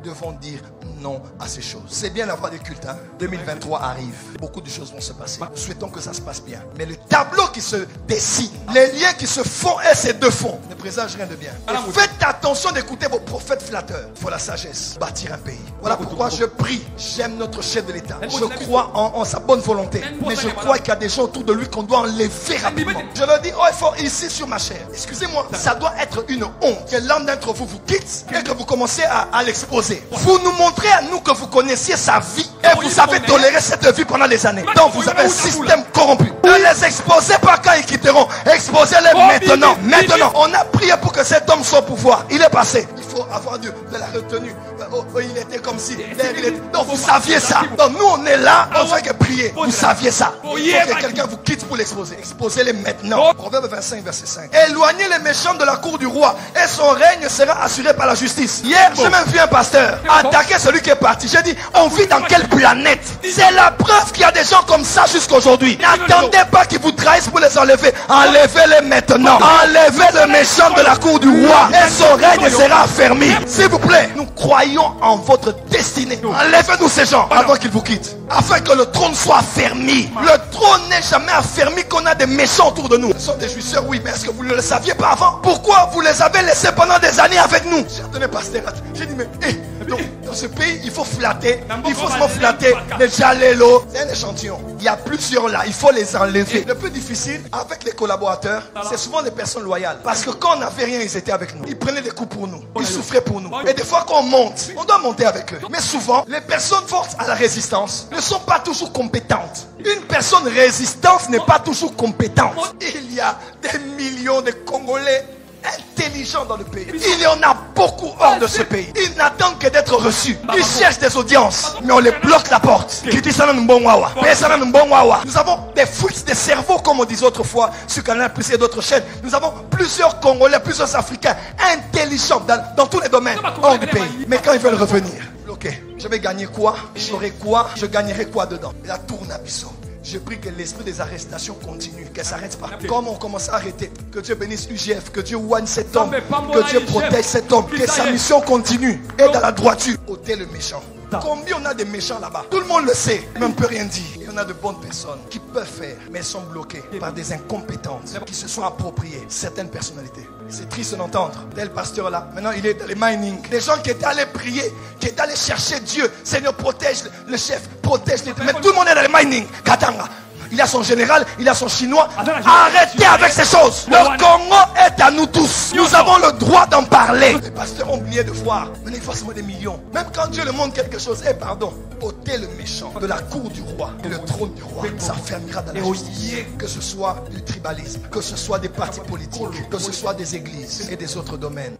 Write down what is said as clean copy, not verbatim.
devons dire non à ces choses. C'est bien d'avoir des cultes. 2023 arrive. Beaucoup de choses vont se passer. Nous souhaitons que ça se passe bien. Mais le tableau qui se dessine, les liens qui se font et se défont, ne présage rien de bien. Et faites attention d'écouter vos prophètes flatteurs. Il faut la sagesse. Bâtir un pays. Voilà pourquoi je prie. J'aime notre chef de l'État. Je crois en sa bonne volonté. Mais je crois qu'il y a des gens autour de lui qu'on doit enlever rapidement. Je leur dis, oh, il faut ici sur ma chair. Excusez-moi, ça doit être une honte que l'un d'entre vous vous quitte et que vous commencez à l'exposer. Vous nous montrez à nous que vous connaissiez sa vie et vous avez toléré cette vie pendant des années. Donc vous avez un système corrompu. Ne les exposez pas quand ils quitteront. Exposez-les maintenant. Maintenant, on a prié pour que cet homme soit au pouvoir. Il est passé. Il faut avoir de la retenue. Il était comme si. Donc vous saviez ça. Donc nous on est là, on fait que prier. Vous saviez ça. Il faut que quelqu'un vous quitte pour l'exposer. Exposez-les maintenant. Proverbe 25, verset 5. Éloignez les méchants de la cour du roi et son règne sera assuré par la justice. Hier, j'ai même vu un pasteur attaquer celui qui est parti. J'ai dit, on vit dans quelle planète? C'est la preuve qu'il y a des gens comme ça jusqu'aujourd'hui. N'attendez pas qu'ils vous trahissent pour les enlever. Enlevez-les maintenant. Enlevez le méchant de la cour du roi et son règne sera affermi. S'il vous plaît, nous croyons en votre destinée. Enlevez-nous ces gens avant qu'ils vous quittent. Afin que le trône soit affermi. Le trône n'est jamais affermi qu'on a des méchants autour de nous. Ce sont des jouisseurs, oui, mais est-ce que vous ne le saviez pas avant? Pourquoi vous les avez laissés pendant des années avec nous? J'ai entendu pasteur, j'ai dit, mais dans ce pays, il faut flatter. Il faut se flatter les jalélos. C'est un échantillon. Il y a plusieurs là, il faut les enlever. Le plus difficile, avec les collaborateurs, c'est souvent des personnes loyales. Parce que quand on n'avait rien, ils étaient avec nous. Ils prenaient des coups pour nous. Ils souffraient pour nous. Et des fois, quand on monte, on doit monter avec eux. Mais souvent, les personnes fortes à la résistance ne sont pas toujours compétentes. Une personne résistante n'est pas toujours compétente. Il y a des millions de Congolais intelligents dans le pays. Il y en a beaucoup hors de ce pays. Ils n'attendent que d'être reçus. Ils cherchent des audiences, mais on les bloque la porte. Nous avons des fuites de cerveau, comme on disait autrefois sur Canal Plus et d'autres chaînes. Nous avons plusieurs Congolais, plusieurs Africains intelligents dans tous les domaines hors du pays. Mais quand ils veulent revenir, ok, je vais gagner quoi? J'aurai quoi? Je gagnerai quoi dedans? La tourne à Bissau. Je prie que l'esprit des arrestations continue, qu'elle ne s'arrête pas. Comme on commence à arrêter, que Dieu bénisse UGF, que Dieu oigne cet homme, que Dieu protège cet homme, que sa mission continue. Et dans la droiture, ôtez le méchant. Combien on a de méchants là-bas? Tout le monde le sait, mais on ne peut rien dire. Il y en a de bonnes personnes qui peuvent faire, mais elles sont bloquées par des incompétences qui se sont appropriées certaines personnalités. C'est triste d'entendre. Tel pasteur là, maintenant il est dans les mining. Des gens qui étaient allés prier, qui étaient allés chercher Dieu. Seigneur, protège le chef, protège les... Mais tout le monde est dans les mining. Katanga. Il a son général, il a son chinois. Arrêtez avec ces choses. Le Congo est à nous tous. Nous avons le droit d'en parler. Les pasteurs ont oublié de voir. Mais il faut se des millions. Même quand Dieu leur montre quelque chose, pardon, ôtez le méchant de la cour du roi et le trône du roi. Ça fermera dans la justice. Que ce soit du tribalisme, que ce soit des partis politiques, que ce soit des églises et des autres domaines.